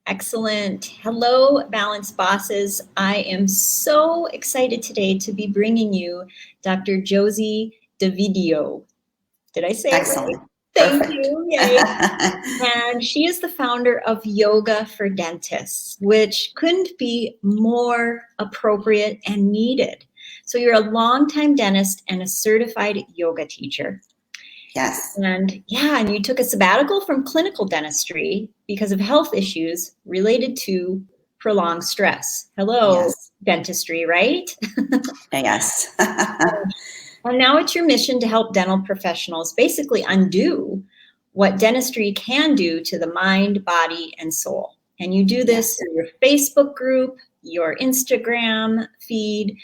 Excellent. Hello, Balance Bosses. I am so excited today to be bringing you Dr. Josie Dovidio. Did I say it right? Excellent. Thank Perfect. you. Yay. And she is the founder of Yoga for Dentists, which couldn't be more appropriate and needed. So you're a longtime dentist and a certified yoga teacher. Yes. And you took a sabbatical from clinical dentistry because of health issues related to prolonged stress. Hello, Yes. dentistry, right? Yes. And now it's your mission to help dental professionals basically undo what dentistry can do to the mind, body, and soul. And you do this through your Facebook group, your Instagram feed,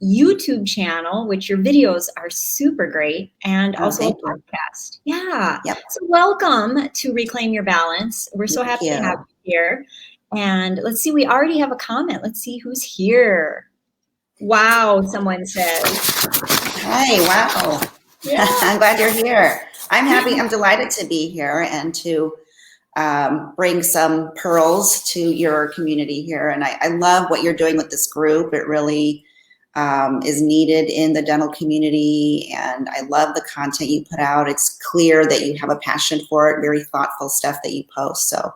YouTube channel, which your videos are super great, and also a podcast. Yeah. Yep. So welcome to Reclaim Your Balance. We're so Thank happy to you. have you here. And let's see, we already have a comment. Let's see who's here. Wow, someone says. Hey, wow. Yeah. I'm glad you're here. I'm happy. I'm delighted to be here and to bring some pearls to your community here. And I love what you're doing with this group. It really is needed in the dental community. And I love the content you put out. It's clear that you have a passion for it, very thoughtful stuff that you post. So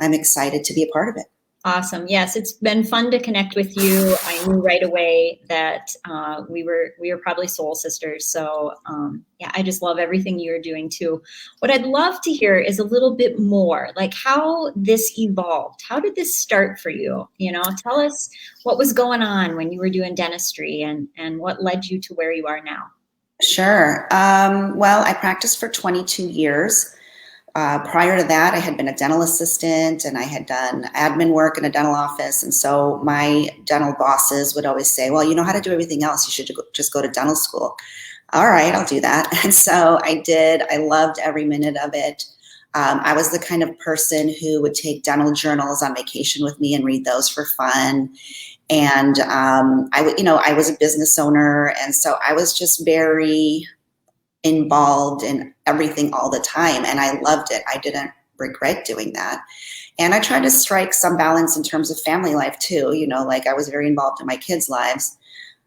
I'm excited to be a part of it. Awesome. Yes, it's been fun to connect with you. I knew right away that we were probably soul sisters. So I just love everything you're doing too. What I'd love to hear is a little bit more, like how this evolved. How did this start for you? You know, tell us what was going on when you were doing dentistry and what led you to where you are now. Sure. Well, I practiced for 22 years. Prior to that, I had been a dental assistant and I had done admin work in a dental office. And so my dental bosses would always say, well, you know how to do everything else. You should just go to dental school. All right, I'll do that. And so I did. I loved every minute of it. I was the kind of person who would take dental journals on vacation with me and read those for fun. And I was a business owner. And so I was just very involved in everything all the time. And I loved it. I didn't regret doing that. And I tried to strike some balance in terms of family life too. You know, like I was very involved in my kids' lives,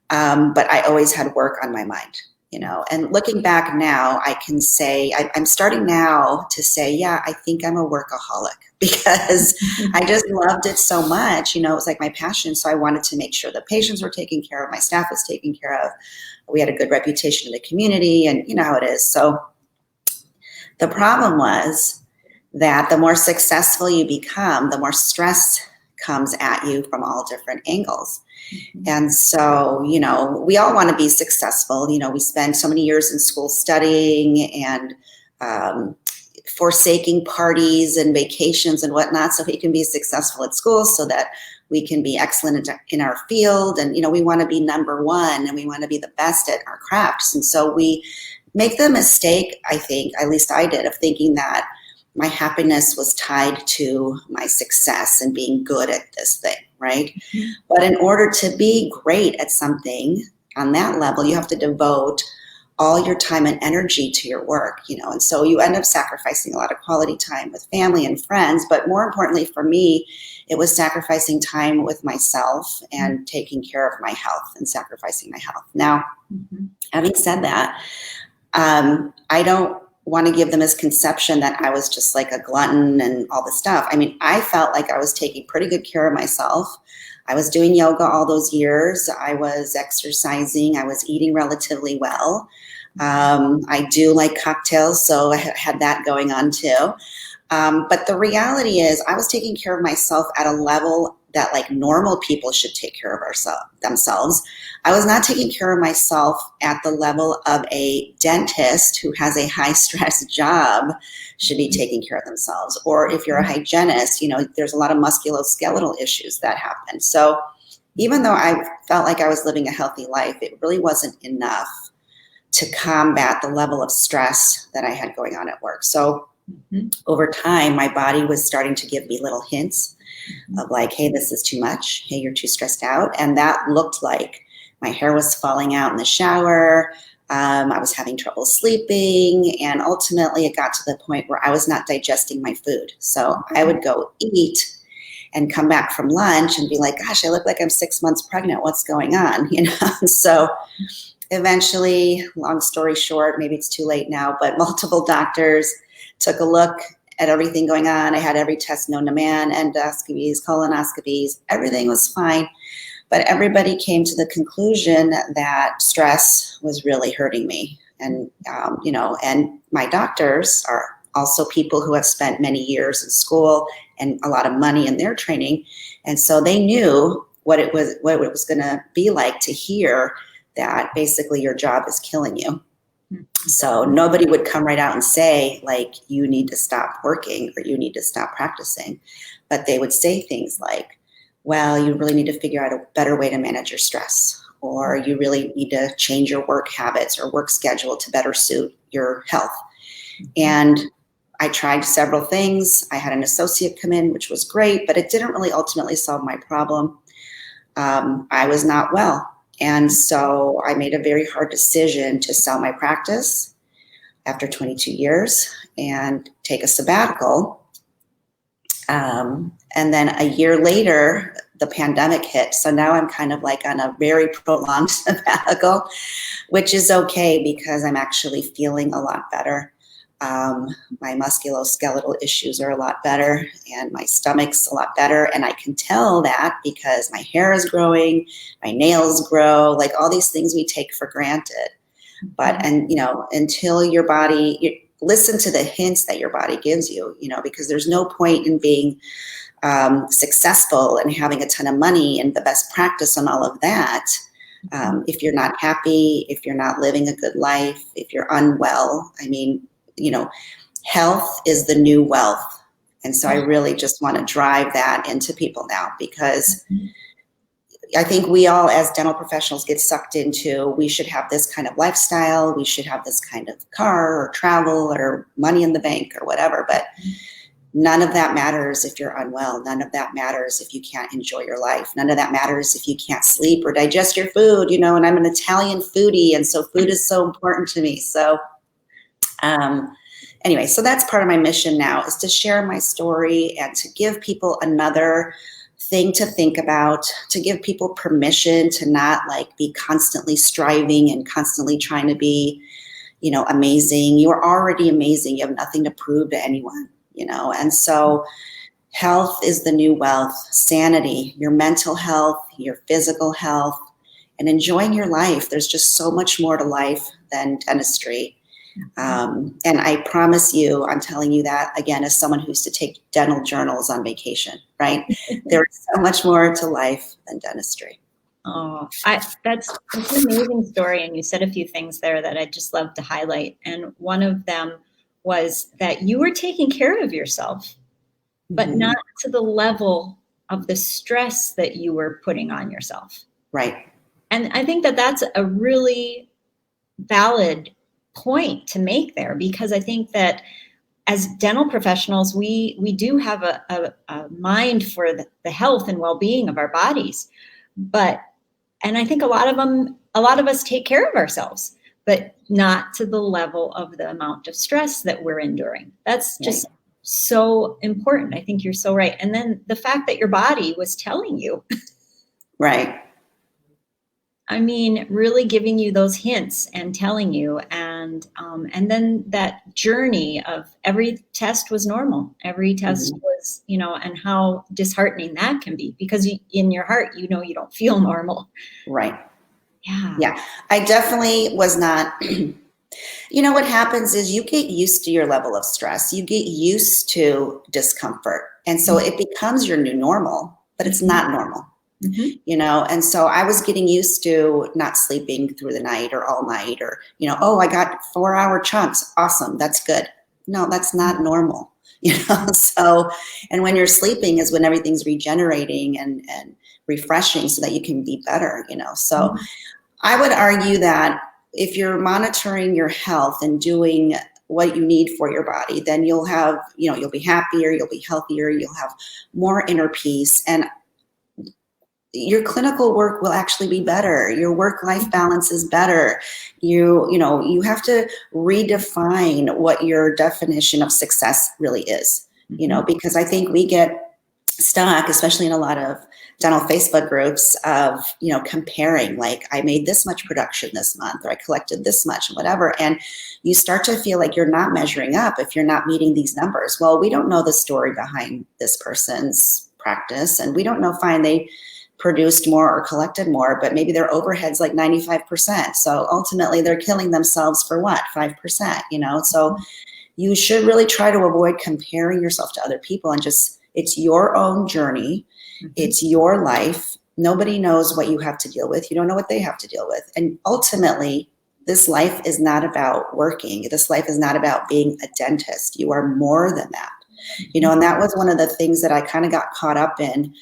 but I always had work on my mind, you know. And looking back now, I can say, I'm starting now to say, yeah, I think I'm a workaholic because I just loved it so much. You know, it was like my passion. So I wanted to make sure the patients were taken care of, my staff was taken care of. We had a good reputation in the community, and you know how it is. So the problem was that the more successful you become, the more stress comes at you from all different angles. Mm-hmm. And so, you know, we all want to be successful. You know, we spend so many years in school studying and forsaking parties and vacations and whatnot so we can be successful at school so that we can be excellent in our field. And, you know, we want to be number one and we want to be the best at our crafts. And so we make the mistake, I think, at least I did, of thinking that my happiness was tied to my success and being good at this thing, right? Mm-hmm. But in order to be great at something on that level, you have to devote all your time and energy to your work, you know, and so you end up sacrificing a lot of quality time with family and friends. But more importantly for me, it was sacrificing time with myself and taking care of my health and sacrificing my health. Now, having said that, I don't want to give the misconception that I was just like a glutton and all this stuff. I mean, I felt like I was taking pretty good care of myself. I was doing yoga all those years. I was exercising. I was eating relatively well. I do like cocktails, so I had that going on too. But the reality is I was taking care of myself at a level that like normal people should take care of themselves. I was not taking care of myself at the level of a dentist who has a high stress job should be taking care of themselves. Or if you're a hygienist, you know, there's a lot of musculoskeletal issues that happen. So even though I felt like I was living a healthy life, it really wasn't enough to combat the level of stress that I had going on at work. So over time, my body was starting to give me little hints of like, hey, this is too much. Hey, you're too stressed out. And that looked like my hair was falling out in the shower. I was having trouble sleeping. And ultimately, it got to the point where I was not digesting my food. So I would go eat and come back from lunch and be like, gosh, I look like I'm 6 months pregnant. What's going on? So eventually, long story short, maybe it's too late now, but multiple doctors took a look at everything going on. I had every test known to man, endoscopies, colonoscopies, everything was fine. But everybody came to the conclusion that stress was really hurting me. And, and my doctors are also people who have spent many years in school and a lot of money in their training. And so they knew what it was going to be like to hear that basically your job is killing you. So nobody would come right out and say, like, you need to stop working or you need to stop practicing. But they would say things like, well, you really need to figure out a better way to manage your stress, or you really need to change your work habits or work schedule to better suit your health. And I tried several things. I had an associate come in, which was great, but it didn't really ultimately solve my problem. I was not well. And so I made a very hard decision to sell my practice after 22 years and take a sabbatical. And then a year later, the pandemic hit. So now I'm kind of like on a very prolonged sabbatical, which is okay because I'm actually feeling a lot better. My musculoskeletal issues are a lot better and my stomach's a lot better. And I can tell that because my hair is growing, my nails grow, like all these things we take for granted. But, until your body, listen to the hints that your body gives you, because there's no point in being successful and having a ton of money and the best practice and all of that. If you're not happy, if you're not living a good life, if you're unwell, health is the new wealth. And so I really just want to drive that into people now, because I think we all as dental professionals get sucked into, we should have this kind of lifestyle, we should have this kind of car or travel or money in the bank or whatever. But none of that matters if you're unwell. None of that matters if you can't enjoy your life. None of that matters if you can't sleep or digest your food, and I'm an Italian foodie. And so food is so important to me. So anyway, so that's part of my mission now, is to share my story and to give people another thing to think about, to give people permission to not be constantly striving and constantly trying to be, amazing. You are already amazing. You have nothing to prove to anyone, and so health is the new wealth, sanity, your mental health, your physical health, and enjoying your life. There's just so much more to life than dentistry. And I promise you, I'm telling you that again, as someone who used to take dental journals on vacation, right? There is so much more to life than dentistry. Oh, that's an amazing story. And you said a few things there that I'd just love to highlight. And one of them was that you were taking care of yourself, but not to the level of the stress that you were putting on yourself. Right. And I think that that's a really valid point to make there, because I think that as dental professionals, we do have a mind for the health and well-being of our bodies, and I think a lot of us take care of ourselves, but not to the level of the amount of stress that we're enduring. That's just so important. I think you're so right. And then the fact that your body was telling you, right. I mean, really giving you those hints and telling you, and then that journey of every test was normal. Every test was, and how disheartening that can be, because in your heart, you don't feel normal. Right. Yeah. Yeah. I definitely was not. What happens is you get used to your level of stress. You get used to discomfort. And so it becomes your new normal, but it's not normal. And so I was getting used to not sleeping through the night or all night, or, I got 4-hour chunks. Awesome. That's good. No, that's not normal, So, and when you're sleeping is when everything's regenerating and refreshing so that you can be better, So I would argue that if you're monitoring your health and doing what you need for your body, then you'll have, you'll be happier, you'll be healthier, you'll have more inner peace, and your clinical work will actually be better. Your work-life balance is better. You have to redefine what your definition of success really is, because I think we get stuck, especially in a lot of dental Facebook groups, of, comparing, like, I made this much production this month, or I collected this much, and whatever. And you start to feel like you're not measuring up if you're not meeting these numbers. Well, we don't know the story behind this person's practice, and we don't know, fine, they produced more or collected more, but maybe their overhead's like 95%. So ultimately they're killing themselves for what? 5%, So you should really try to avoid comparing yourself to other people, and just, it's your own journey. Mm-hmm. It's your life. Nobody knows what you have to deal with. You don't know what they have to deal with. And ultimately, this life is not about working. This life is not about being a dentist. You are more than that. And that was one of the things that I kind of got caught up in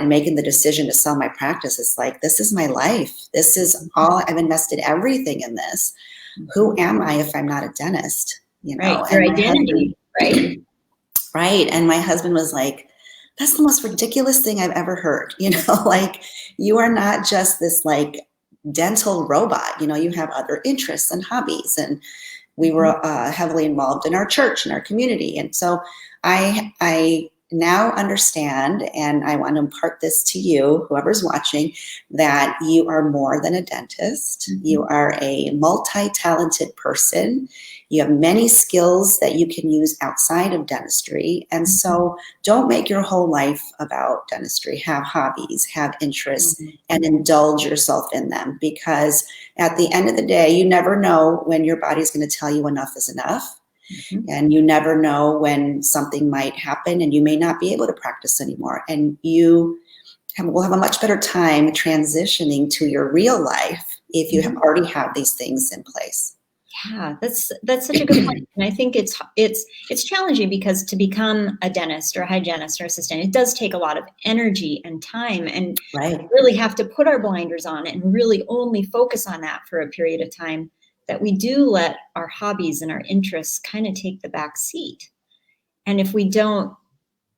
making the decision to sell my practice. It's like, this is my life. This is all, I've invested everything in this. Who am I if I'm not a dentist? Right, your identity, right? Right. And my husband was like, that's the most ridiculous thing I've ever heard. Like, you are not just this like dental robot. You have other interests and hobbies. And we were heavily involved in our church and our community. And so I now understand, and I want to impart this to you, whoever's watching, that you are more than a dentist. Mm-hmm. You are a multi-talented person. You have many skills that you can use outside of dentistry. And so don't make your whole life about dentistry. Have hobbies, have interests, and indulge yourself in them. Because at the end of the day, you never know when your body's going to tell you enough is enough. Mm-hmm. And you never know when something might happen and you may not be able to practice anymore. And you will have a much better time transitioning to your real life if you have already have these things in place. Yeah, that's such a good point. And I think it's challenging, because to become a dentist or a hygienist or assistant, it does take a lot of energy and time, and we really have to put our blinders on and really only focus on that for a period of time, that we do let our hobbies and our interests kind of take the back seat. And if we don't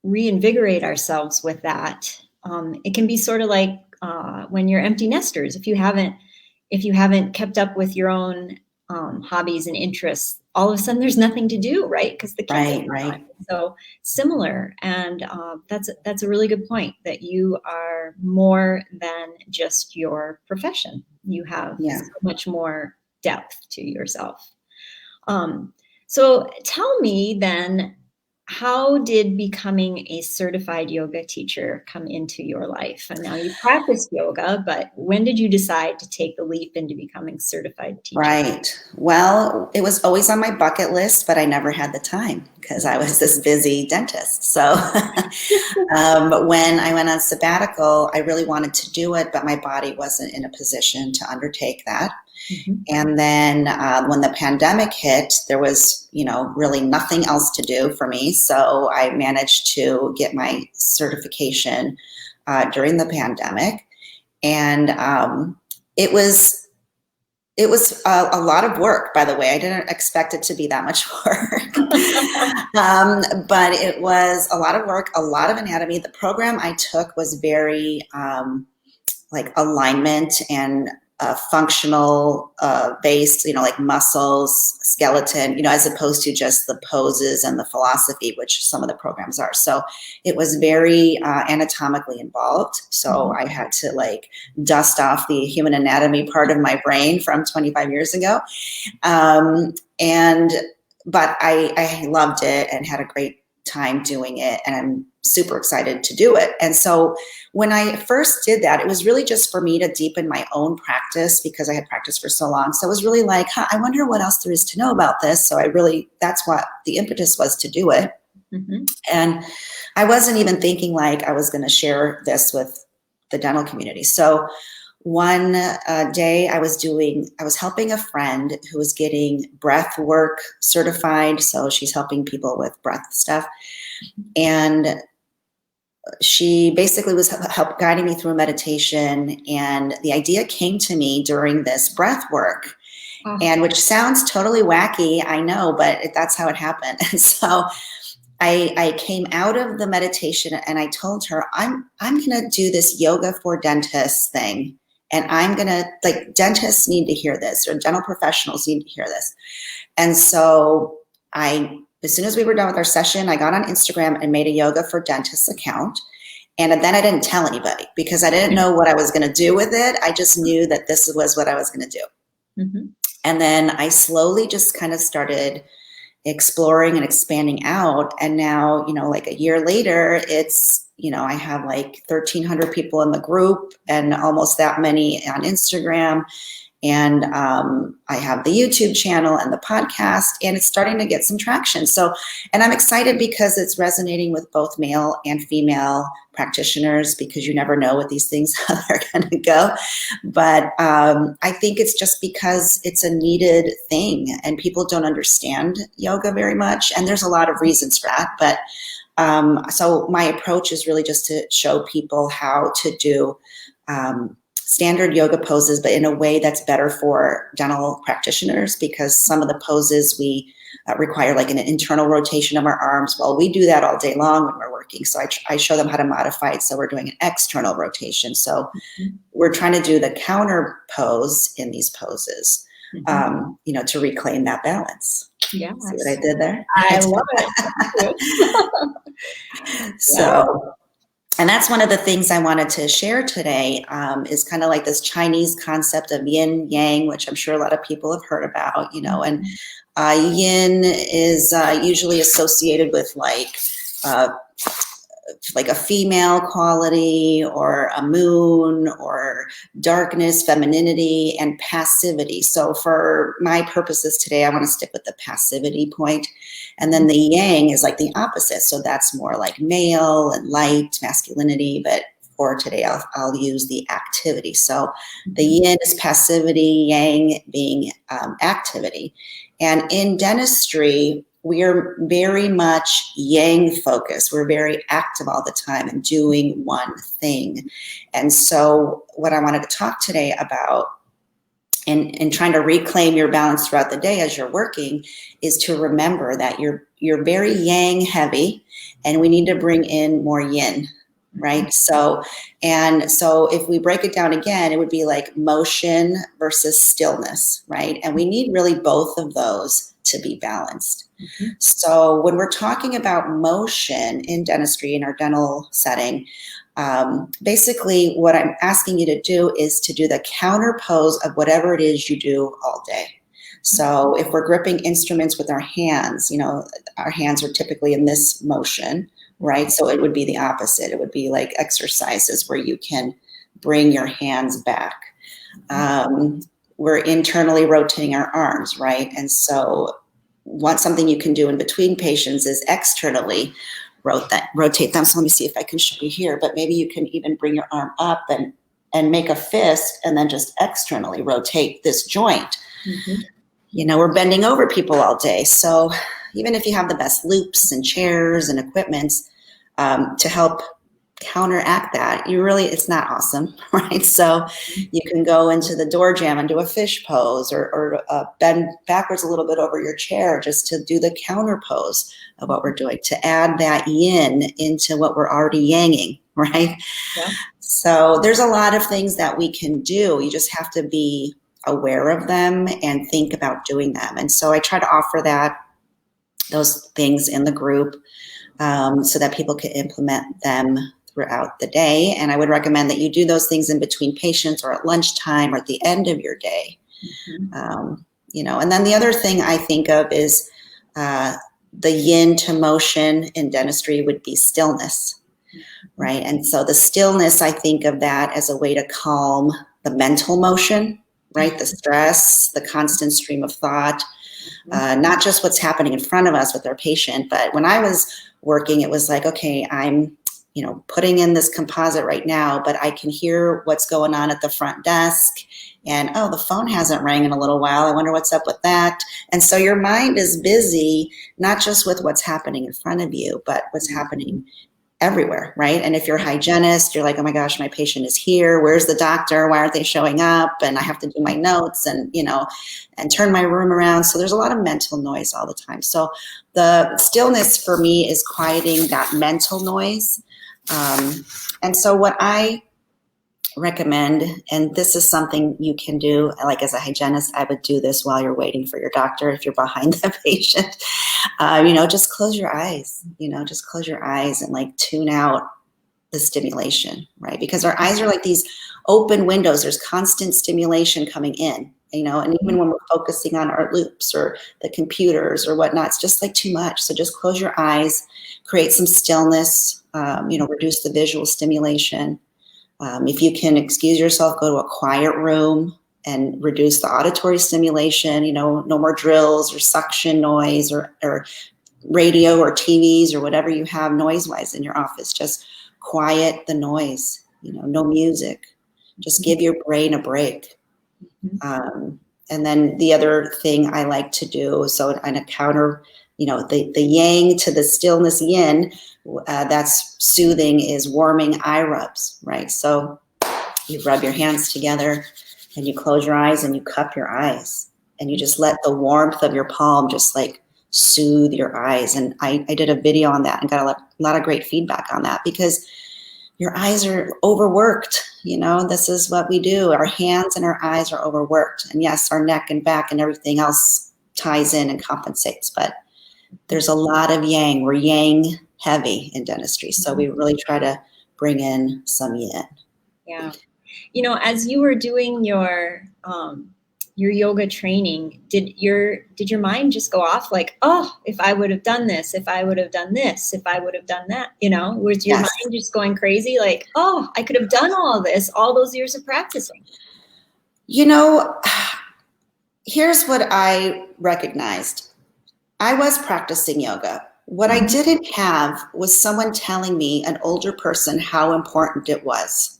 reinvigorate ourselves with that, it can be sort of like when you're empty nesters. If you haven't kept up with your own hobbies and interests, all of a sudden there's nothing to do, right? Because the kids right. So similar, and that's a really good point, that you are more than just your profession. You have so much more depth to yourself. So tell me then, how did becoming a certified yoga teacher come into your life? And now you practice yoga, but when did you decide to take the leap into becoming certified teacher? Right. Well, it was always on my bucket list, but I never had the time because I was this busy dentist. So when I went on sabbatical, I really wanted to do it, but my body wasn't in a position to undertake that. Mm-hmm. And then when the pandemic hit, there was, really nothing else to do for me. So I managed to get my certification during the pandemic. And it was a lot of work, by the way. I didn't expect it to be that much work. But it was a lot of work, a lot of anatomy. The program I took was very like alignment and functional based, like muscles, skeleton, as opposed to just the poses and the philosophy, which some of the programs are. So it was very anatomically involved. So I had to like dust off the human anatomy part of my brain from 25 years ago. But I loved it and had a great time doing it, and I'm super excited to do it. And so when I first did that, it was really just for me to deepen my own practice, because I had practiced for so long. So it was really like, I wonder what else there is to know about this. So that's what the impetus was to do it. Mm-hmm. And I wasn't even thinking like I was going to share this with the dental community. So one day I was helping a friend who was getting breath work certified. So she's helping people with breath stuff. And she basically was guiding me through a meditation. And the idea came to me during this breath work, and which sounds totally wacky, I know, but that's how it happened. And so I came out of the meditation and I told her, I'm going to do this yoga for dentists thing. And I'm going to, like, dentists need to hear this, or dental professionals need to hear this. And so I as soon as we were done with our session, I got on Instagram and made a Yoga for Dentists account. And then I didn't tell anybody because I didn't know what I was going to do with it. I just knew that this was what I was going to do. Mm-hmm. And then I slowly just kind of started exploring and expanding out. And now, like a year later, it's, I have like 1,300 people in the group and almost that many on Instagram. And I have the YouTube channel and the podcast, and it's starting to get some traction. So, and I'm excited because it's resonating with both male and female practitioners, because you never know with these things how they're going to go. But I think it's just because it's a needed thing and people don't understand yoga very much. And there's a lot of reasons for that. But so my approach is really just to show people how to do standard yoga poses, but in a way that's better for dental practitioners, because some of the poses we require like an internal rotation of our arms. Well, we do that all day long when we're working. So I show them how to modify it. So we're doing an external rotation. So we're trying to do the counter pose in these poses, to reclaim that balance. Yeah. See what I did there? I love it. So, and that's one of the things I wanted to share today, is kind of like this Chinese concept of yin yang, which I'm sure a lot of people have heard about, and yin is usually associated with like a female quality or a moon or darkness, femininity, and passivity. So for my purposes today, I want to stick with the passivity point. And then the yang is like the opposite. So that's more like male and light, masculinity. But for today, I'll use the activity. So the yin is passivity, yang being activity. And in dentistry, we are very much yang focused. We're very active all the time and doing one thing. And so what I wanted to talk today about in trying to reclaim your balance throughout the day as you're working is to remember that you're very yang heavy and we need to bring in more yin, right? So if we break it down again, it would be like motion versus stillness, right? And we need really both of those to be balanced. Mm-hmm. So when we're talking about motion in dentistry, in our dental setting, basically what I'm asking you to do is to do the counter pose of whatever it is you do all day. So if we're gripping instruments with our hands, our hands are typically in this motion, right? So it would be the opposite. It would be like exercises where you can bring your hands back. We're internally rotating our arms, right? And so something you can do in between patients is externally rotate them. So let me see if I can show you here, but maybe you can even bring your arm up and make a fist and then just externally rotate this joint. Mm-hmm. We're bending over people all day. So even if you have the best loops and chairs and equipments to help counteract that, it's not awesome, right? So you can go into the door jam and do a fish pose or bend backwards a little bit over your chair just to do the counter pose of what we're doing, to add that yin into what we're already yanging, right? Yeah. So there's a lot of things that we can do. You just have to be aware of them and think about doing them. And so I try to offer those things in the group so that people can implement them throughout the day. And I would recommend that you do those things in between patients or at lunchtime or at the end of your day. Mm-hmm. And then the other thing I think of is the yin to motion in dentistry would be stillness, right? And so the stillness, I think of that as a way to calm the mental motion, right? The stress, the constant stream of thought, not just what's happening in front of us with our patient, but when I was working, it was like, okay, I'm putting in this composite right now, but I can hear what's going on at the front desk. And, oh, the phone hasn't rang in a little while. I wonder what's up with that. And so your mind is busy, not just with what's happening in front of you, but what's happening everywhere, right? And if you're a hygienist, you're like, oh my gosh, my patient is here. Where's the doctor? Why aren't they showing up? And I have to do my notes and turn my room around. So there's a lot of mental noise all the time. So the stillness for me is quieting that mental noise. And so what I recommend, and this is something you can do, like as a hygienist, I would do this while you're waiting for your doctor if you're behind the patient. Just close your eyes, just close your eyes and like tune out the stimulation, right? Because our eyes are like these open windows. There's constant stimulation coming in, and even when we're focusing on our loops or the computers or whatnot, it's just like too much. So just close your eyes, create some stillness, reduce the visual stimulation. If you can excuse yourself, go to a quiet room and reduce the auditory stimulation, no more drills or suction noise or radio or TVs or whatever you have noise-wise in your office. Just quiet the noise, no music. Just give your brain a break. And then the other thing I like to do, so on a counter, the yang to the stillness yin, that's soothing, is warming eye rubs, right? So you rub your hands together and you close your eyes and you cup your eyes and you just let the warmth of your palm just like soothe your eyes. And I did a video on that and got a lot of great feedback on that, because your eyes are overworked. This is what we do. Our hands and our eyes are overworked. And yes, our neck and back and everything else ties in and compensates, but there's a lot of yang. We're yang heavy in dentistry. So we really try to bring in some yin. Yeah. As you were doing your yoga training, did your mind just go off like, oh, if I would have done this, if I would have done this, if I would have done that, was your Yes. mind just going crazy? Like, oh, I could have done all this, all those years of practicing. Here's what I recognized. I was practicing yoga. What I didn't have was someone telling me, an older person, how important it was.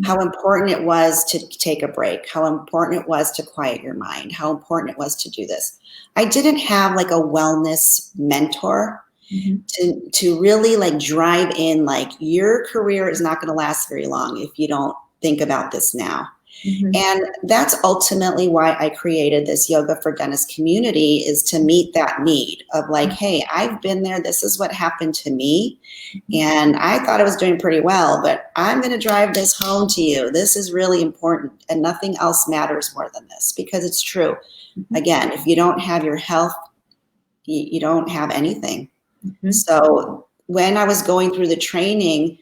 How important it was to take a break, how important it was to quiet your mind, how important it was to do this. I didn't have like a wellness mentor to really like drive in, like, your career is not going to last very long if you don't think about this now. And that's ultimately why I created this Yoga for Dentists community, is to meet that need of like, hey, I've been there. This is what happened to me. And I thought I was doing pretty well, but I'm going to drive this home to you. This is really important. And nothing else matters more than this, because it's true. Again, if you don't have your health, you don't have anything. So when I was going through the training,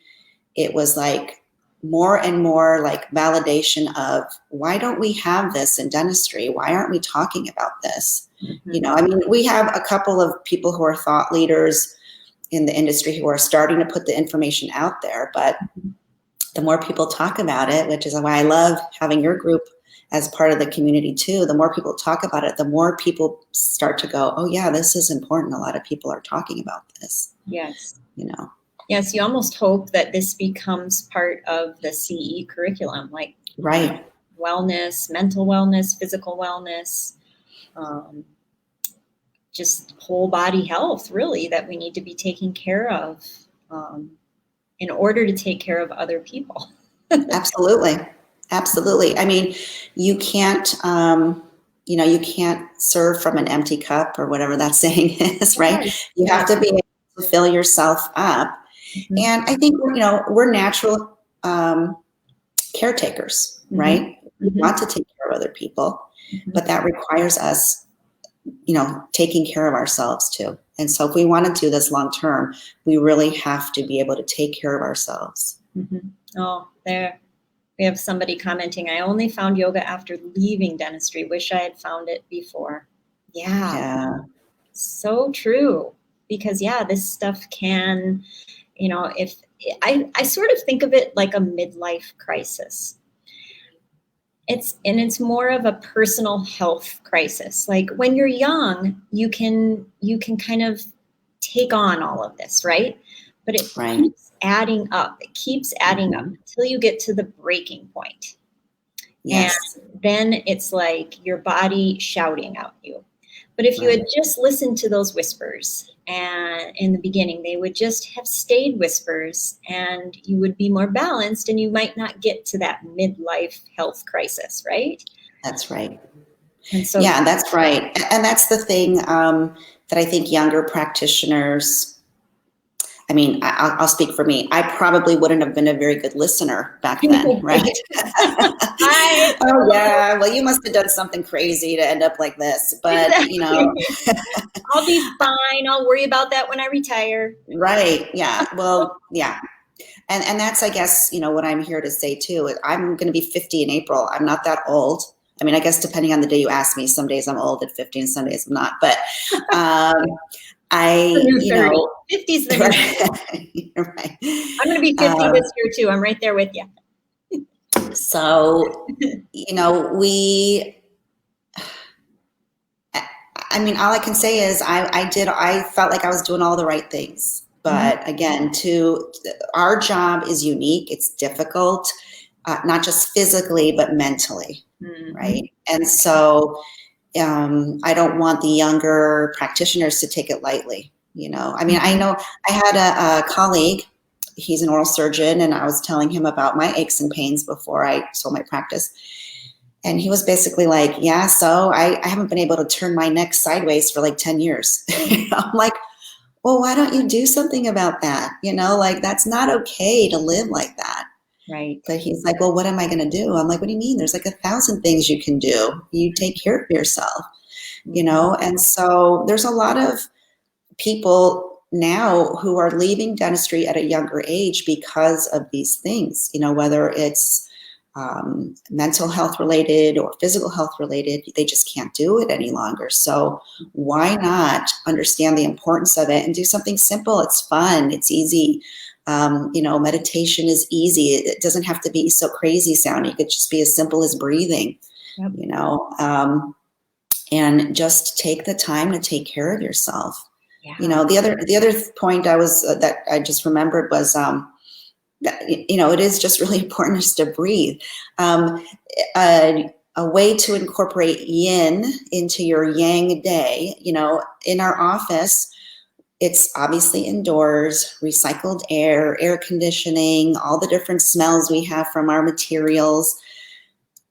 it was like, more and more like validation of, why don't we have this in dentistry? Why aren't we talking about this? We have a couple of people who are thought leaders in the industry who are starting to put the information out there, but the more people talk about it, which is why I love having your group as part of the community too, the more people talk about it, the more people start to go, oh yeah, this is important. A lot of people are talking about this. Yes. Yes, you almost hope that this becomes part of the CE curriculum, like wellness, mental wellness, physical wellness, just whole body health, really, that we need to be taking care of in order to take care of other people. Absolutely. I mean, you can't, you can't serve from an empty cup, or whatever that saying is, right? You have to be able to fill yourself up. And I think, we're natural caretakers, right? We want to take care of other people, but that requires us, taking care of ourselves too. And so if we want to do this long term, we really have to be able to take care of ourselves. Oh, there. We have somebody commenting, I only found yoga after leaving dentistry. Wish I had found it before. Yeah. So true. Because, this stuff can... if I sort of think of it like a midlife crisis. It's more of a personal health crisis. Like when you're young, you can kind of take on all of this, right? But it keeps adding up. It keeps adding up until you get to the breaking point. Yes. And then it's like your body shouting at you. But if you had just listened to those whispers, and in the beginning, they would just have stayed whispers, and you would be more balanced, and you might not get to that midlife health crisis, right? That's right. And so, that's right. And that's the thing that I think younger practitioners, I mean, I'll speak for me. I probably wouldn't have been a very good listener back then, right? Oh yeah, well, you must have done something crazy to end up like this, but I'll be fine. I'll worry about that when I retire. Right. Yeah. Well, yeah. And that's, I guess, what I'm here to say too. I'm going to be 50 in April. I'm not that old. I mean, I guess depending on the day you ask me, some days I'm old at 50 and some days I'm not. But The new 30. 50's the new 30. Right. I'm going to be 50 this year too. I'm right there with you. So, I mean, all I can say is I felt like I was doing all the right things. But again, our job is unique. It's difficult, not just physically, but mentally, right? And so I don't want the younger practitioners to take it lightly. I mean, I know I had a colleague, he's an oral surgeon, and I was telling him about my aches and pains before I sold my practice. And he was basically like, yeah, so I haven't been able to turn my neck sideways for like 10 years. I'm like, well, why don't you do something about that? Like, that's not okay to live like that. Right. But he's like, well, what am I going to do? I'm like, what do you mean? There's like 1,000 things you can do. You take care of yourself, And so there's a lot of people now who are leaving dentistry at a younger age because of these things, whether it's mental health related or physical health related, they just can't do it any longer. So why not understand the importance of it and do something simple? It's fun. It's easy. Meditation is easy. It doesn't have to be so crazy sounding. It could just be as simple as breathing, and just take the time to take care of yourself. Yeah. The other point that I just remembered was, it is just really important just to breathe. A way to incorporate yin into your yang day, in our office, it's obviously indoors, recycled air conditioning, all the different smells we have from our materials.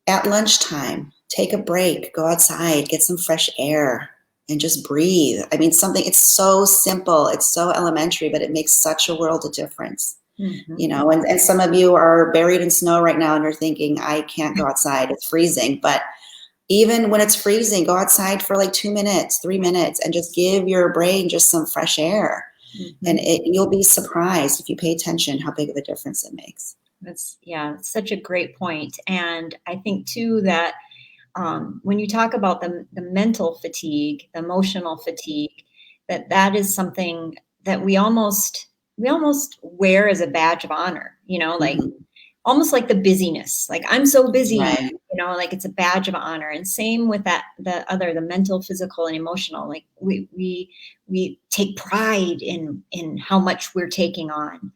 At lunchtime, take a break, go outside, get some fresh air, and just breathe. I mean, it's so simple, it's so elementary, but it makes such a world of difference. And some of you are buried in snow right now and you're thinking, I can't go outside, it's freezing. But even when it's freezing, go outside for like 2 minutes, 3 minutes, and just give your brain just some fresh air. And you'll be surprised if you pay attention how big of a difference it makes. That's such a great point. And I think too that when you talk about the mental fatigue, the emotional fatigue, that is something that we almost wear as a badge of honor, like almost like the busyness, like I'm so busy, right. Like it's a badge of honor. And same with that, the mental, physical, and emotional, like we take pride in how much we're taking on.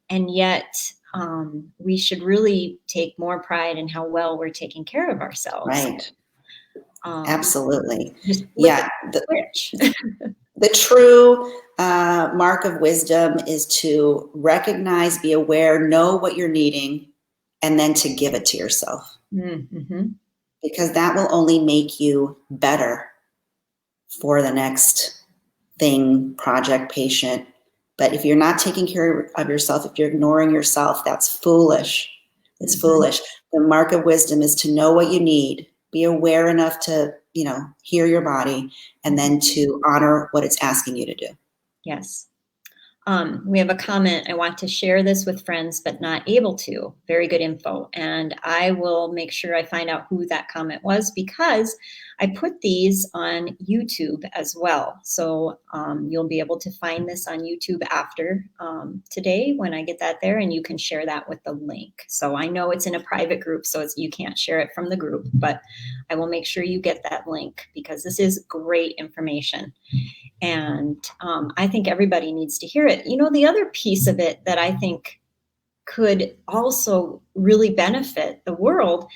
And yet we should really take more pride in how well we're taking care of ourselves. Right. Absolutely. Just the true mark of wisdom is to recognize, be aware, know what you're needing, and then to give it to yourself. Because that will only make you better for the next thing, project, patient. But if you're not taking care of yourself, if you're ignoring yourself, that's foolish. It's foolish. The mark of wisdom is to know what you need, be aware enough to, hear your body, and then to honor what it's asking you to do. Yes. We have a comment. I want to share this with friends, but not able to. Very good info. And I will make sure I find out who that comment was, because I put these on YouTube as well. So you'll be able to find this on YouTube after today when I get that there, and you can share that with the link. So I know it's in a private group, so you can't share it from the group, but I will make sure you get that link, because this is great information. And I think everybody needs to hear it. The other piece of it that I think could also really benefit the world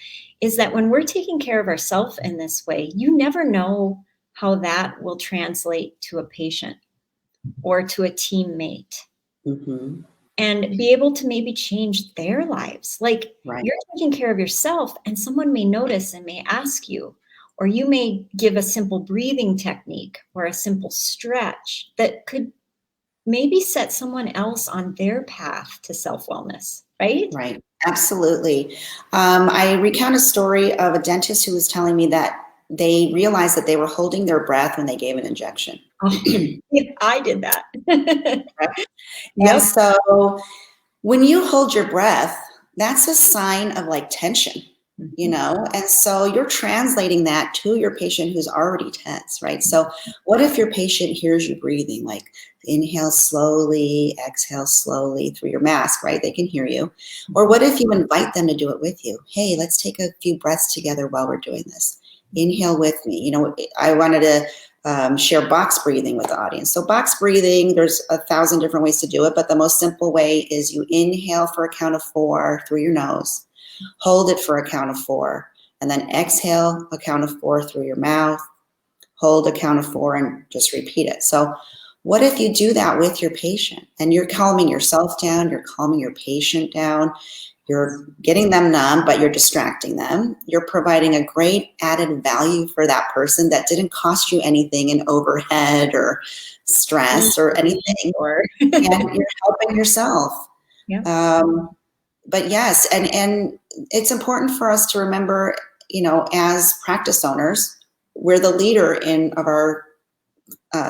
is that when we're taking care of ourselves in this way, you never know how that will translate to a patient or to a teammate. And be able to maybe change their lives. Like, you're taking care of yourself, and someone may notice and may ask you, or you may give a simple breathing technique or a simple stretch that could maybe set someone else on their path to self-wellness, right? Right. Absolutely. I recount a story of a dentist who was telling me that they realized that they were holding their breath when they gave an injection. Oh, yeah, I did that. And Yep. so when you hold your breath, that's a sign of like tension, you know? And so you're translating that to your patient who's already tense, right? So what if your patient hears you breathing, like inhale slowly, exhale slowly through your mask, right? They can hear you. Or what if you invite them to do it with you? Hey, let's take a few breaths together while we're doing this. Inhale with me. You know, I wanted to share box breathing with the audience. So box breathing, there's 1,000 different ways to do it, but the most simple way is you inhale for a count of 4 through your nose, hold it for a count of 4, and then exhale a count of 4 through your mouth, hold a count of 4, and just repeat it. So what if you do that with your patient and you're calming yourself down, you're calming your patient down, you're getting them numb, but you're distracting them. You're providing a great added value for that person that didn't cost you anything in overhead or stress or anything. And you're helping yourself. Yeah. But yes, and it's important for us to remember, you know, as practice owners, we're the leader of our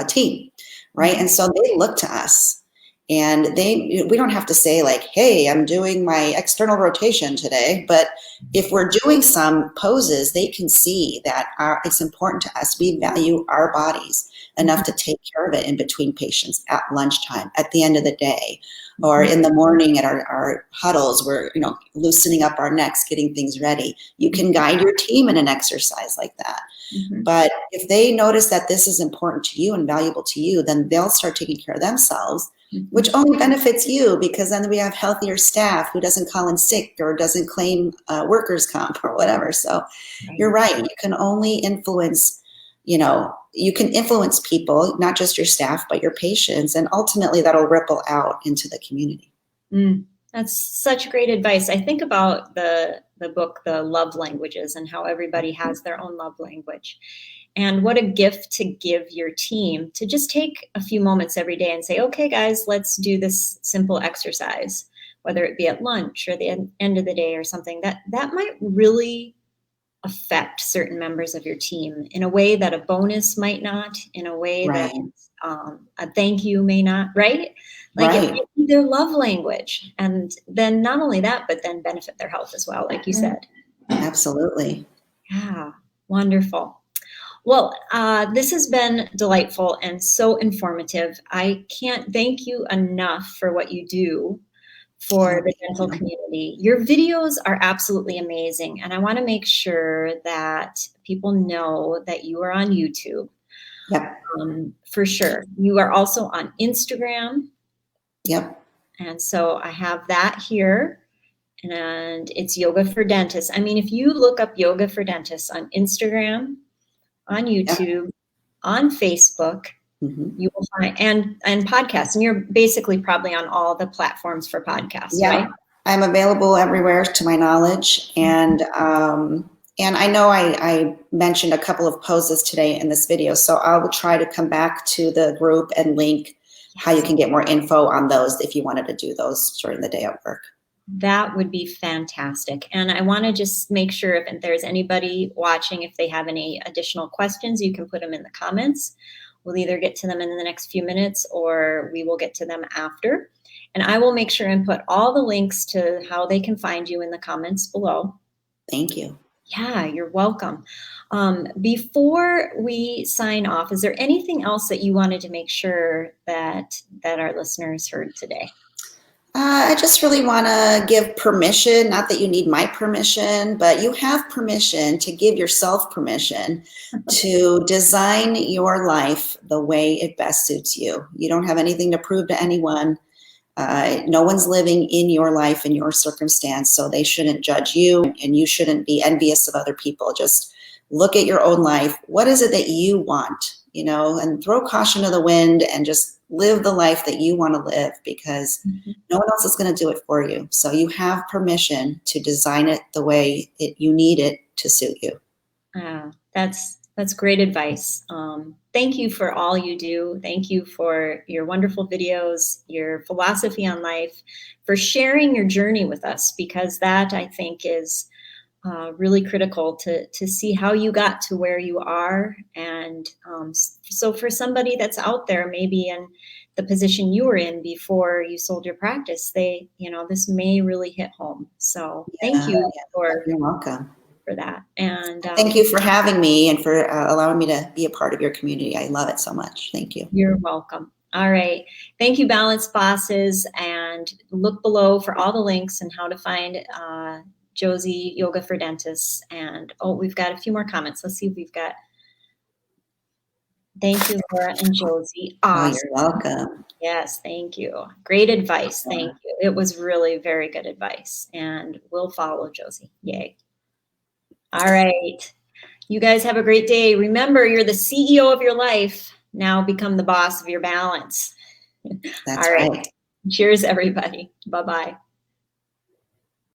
team, right? And so they look to us. And we don't have to say like, hey, I'm doing my external rotation today. But if we're doing some poses, they can see that it's important to us. We value our bodies enough to take care of it in between patients at lunchtime, at the end of the day, or in the morning at our huddles. We're, you know, loosening up our necks, getting things ready. You can guide your team in an exercise like that. But if they notice that this is important to you and valuable to you, then they'll start taking care of themselves, which only benefits you, because then we have healthier staff who doesn't call in sick or doesn't claim workers' comp or whatever. So you're right. You can only influence, you know, you can influence people, not just your staff, but your patients. And ultimately that'll ripple out into the community. That's such great advice. I think about the book, The Love Languages, and how everybody has their own love language. And what a gift to give your team to just take a few moments every day and say, okay, guys, let's do this simple exercise, whether it be at lunch or the end of the day or something. That might really affect certain members of your team in a way that a bonus might not, in a way that a thank you may not, right? Like it might be their love language. And then not only that, but then benefit their health as well, like you said. Absolutely. Yeah, wonderful. Well, this has been delightful and so informative. I can't thank you enough for what you do for the dental community. Your videos are absolutely amazing. And I want to make sure that people know that you are on YouTube. Yep. For sure. You are also on Instagram. Yep. And so I have that here. And it's Yoga for Dentists. I mean, if you look up Yoga for Dentists on Instagram, on YouTube, on Facebook, you will find, and podcasts. And you're basically probably on all the platforms for podcasts, right? I'm available everywhere to my knowledge. And I know I mentioned a couple of poses today in this video, so I will try to come back to the group and link how you can get more info on those if you wanted to do those during the day at work. That would be fantastic. And I want to just make sure if there's anybody watching, if they have any additional questions, you can put them in the comments. We'll either get to them in the next few minutes or we will get to them after. And I will make sure and put all the links to how they can find you in the comments below. Thank you. Yeah, you're welcome. Before we sign off, is there anything else that you wanted to make sure that our listeners heard today? I just really want to give permission, not that you need my permission, but you have permission to give yourself permission to design your life the way it best suits you. You don't have anything to prove to anyone. No one's living in your life, in your circumstance, so they shouldn't judge you and you shouldn't be envious of other people. Just look at your own life. What is it that you want, you know, and throw caution to the wind and just live the life that you want to live, because no one else is going to do it for you. So you have permission to design it the way you need it to suit you. That's great advice. thank you for all you do. Thank you for your wonderful videos, your philosophy on life, for sharing your journey with us, because that, I think, is really critical to see how you got to where you are. And so for somebody that's out there, maybe in the position you were in before you sold your practice, they, this may really hit home. So thank you You're welcome. for that. And thank you for having me and for allowing me to be a part of your community. I love it so much. Thank you. You're welcome. All right. Thank you, Balance Bosses. And look below for all the links and how to find Josie Yoga for Dentists. And we've got a few more comments. Let's see if we've got. Thank you, Laura and Josie. Awesome. Oh, you're welcome. Yes, thank you. Great advice. Thank you. It was really very good advice. And we'll follow Josie. Yay. All right. You guys have a great day. Remember, you're the CEO of your life. Now become the boss of your balance. That's All right. right. Cheers, everybody. Bye-bye.